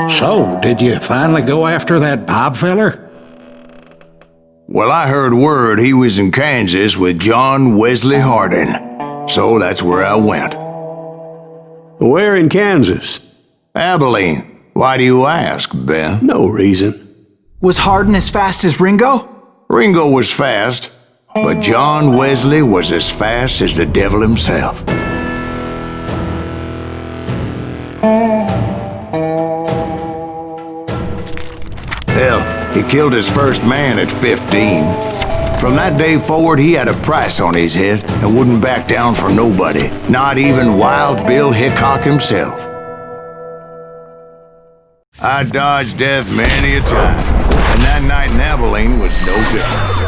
So, did you finally go after that Bob feller? Well, I heard word he was in Kansas with John Wesley Hardin, so that's where I went. Where in Kansas? Abilene. Why do you ask, Ben? No reason. Was Hardin as fast as Ringo? Ringo was fast, but John Wesley was as fast as the devil himself. Hell, he killed his first man at 15. From that day forward, he had a price on his head and wouldn't back down for nobody, not even Wild Bill Hickok himself. I dodged death many a time, and that night in Abilene was no different.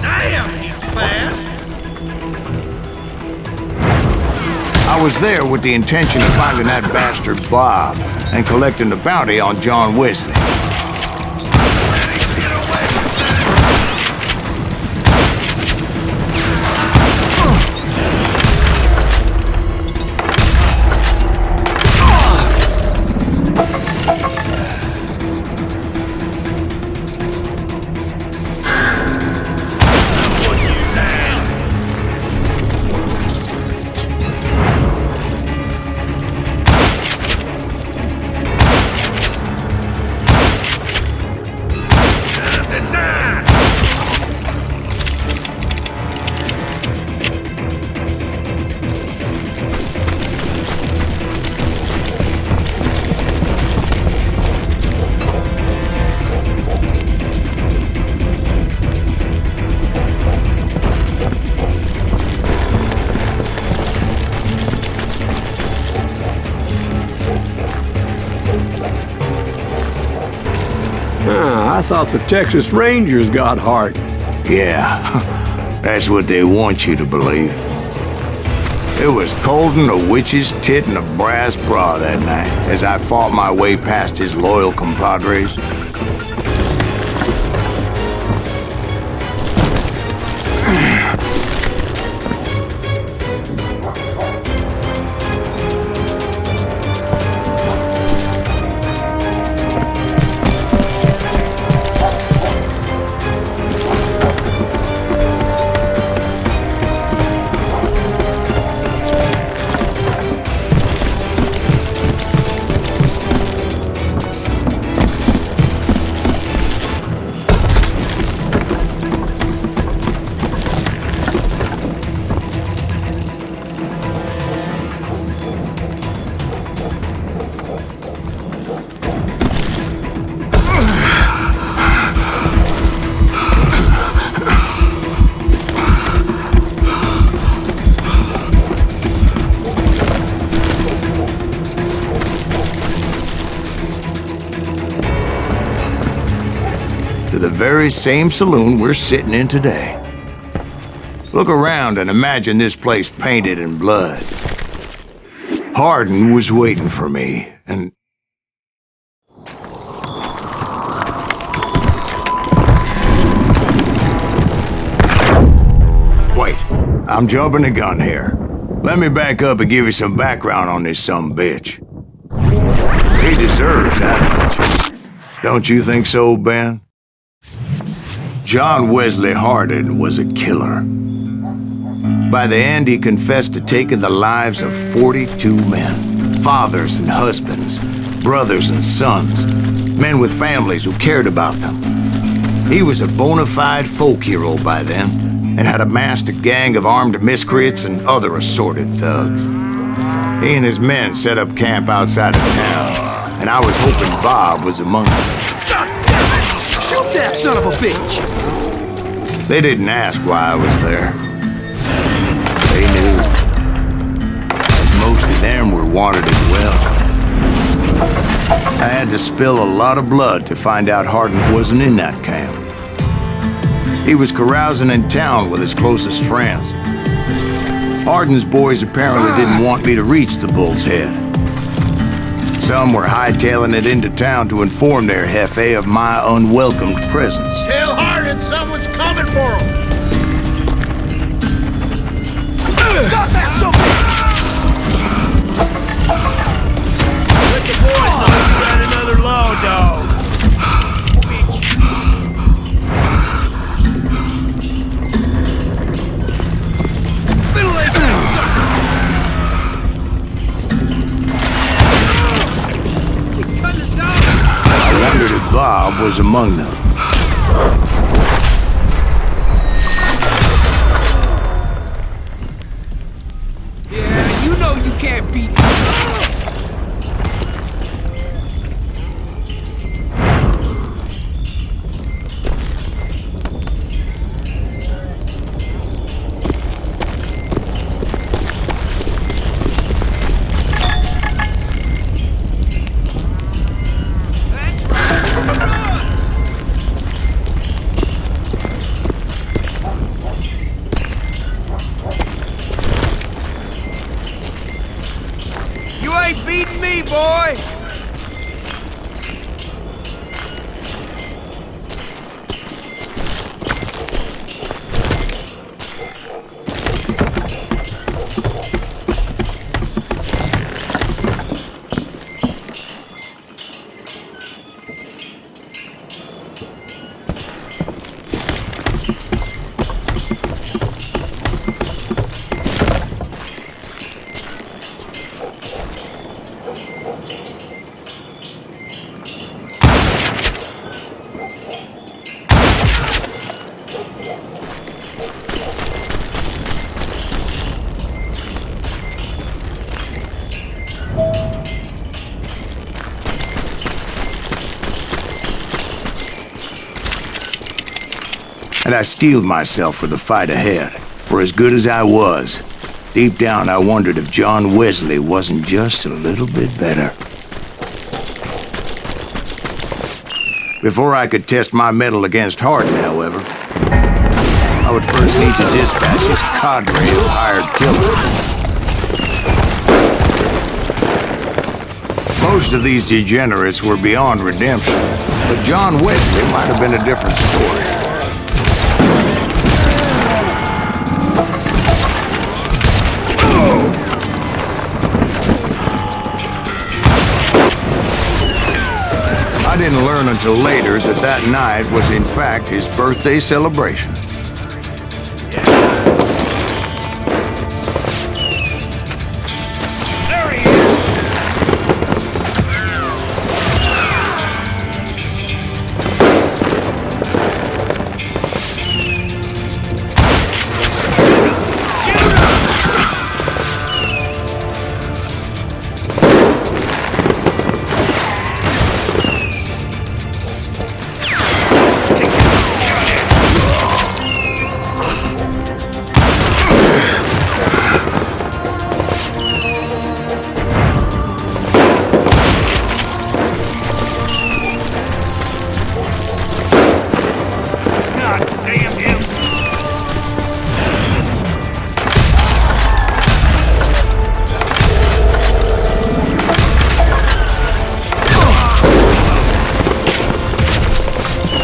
Damn, he's fast! I was there with the intention of finding that bastard Bob and collecting the bounty on John Wesley. I thought the Texas Rangers got Hardin. Yeah, that's what they want you to believe. It was coldin' a witch's tit and a brass bra that night as I fought my way past his loyal compadres. To the very same saloon we're sitting in today. Look around and imagine this place painted in blood. Hardin was waiting for me, and... Wait, I'm jumping the gun here. Let me back up and give you some background on this sumbitch. He deserves that much. Don't you think so, Ben? John Wesley Hardin was a killer. By the end, he confessed to taking the lives of 42 men. Fathers and husbands, brothers and sons, men with families who cared about them. He was a bona fide folk hero by then, and had amassed a gang of armed miscreants and other assorted thugs. He and his men set up camp outside of town, and I was hoping Bob was among them. Shoot that son of a bitch! They didn't ask why I was there. They knew. As most of them were wanted as well. I had to spill a lot of blood to find out Hardin wasn't in that camp. He was carousing in town with his closest friends. Hardin's boys apparently didn't want me to reach the Bull's Head. Some were hightailing it into town to inform their jefe of my unwelcomed presence. Tell Hardin someone's coming for him! Stop that, so bitch! was among them. Yeah, you know you can't beat. You ain't beating me, boy! And I steeled myself for the fight ahead. For as good as I was, deep down I wondered if John Wesley wasn't just a little bit better. Before I could test my mettle against Hardin, however, I would first need to dispatch his cadre of hired killers. Most of these degenerates were beyond redemption, but John Wesley might have been a different story. I didn't learn until later that that night was in fact his birthday celebration. There he is!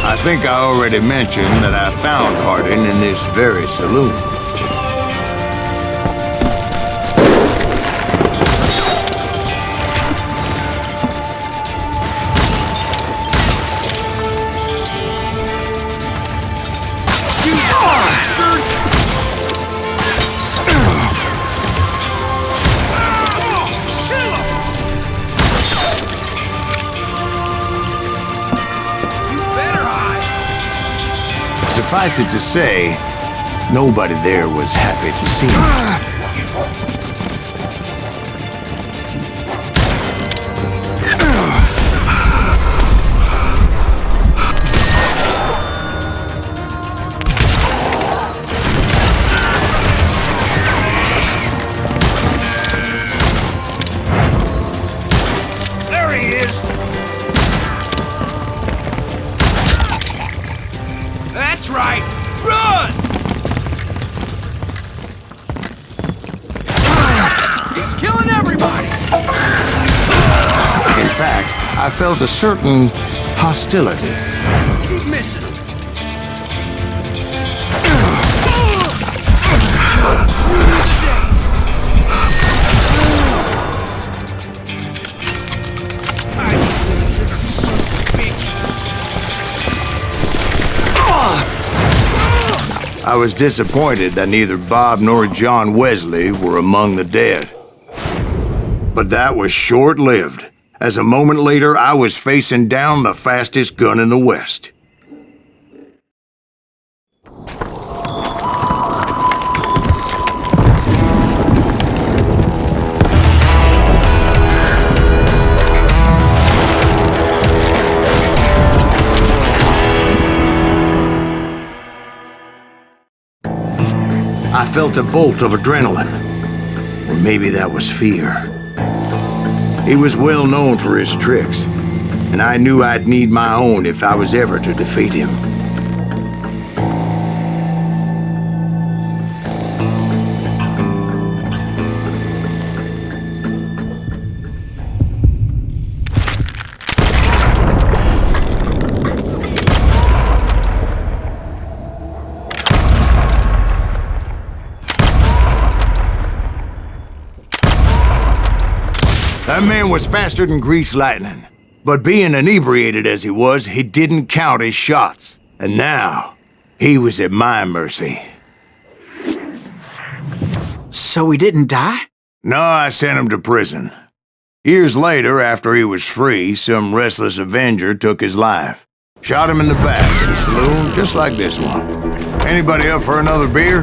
I think I already mentioned that I found Hardin in this very saloon. Suffice it to say, nobody there was happy to see me. There he is! That's right! Run! He's killing everybody! In fact, I felt a certain hostility. Keep missing him. I was disappointed that neither Bob nor John Wesley were among the dead. But that was short-lived, as a moment later I was facing down the fastest gun in the West. I felt a bolt of adrenaline. Or maybe that was fear. He was well known for his tricks, and I knew I'd need my own if I was ever to defeat him. That man was faster than greased lightning. But being inebriated as he was, he didn't count his shots. And now, he was at my mercy. So he didn't die? No, I sent him to prison. Years later, after he was free, some restless avenger took his life. Shot him in the back in a saloon just like this one. Anybody up for another beer?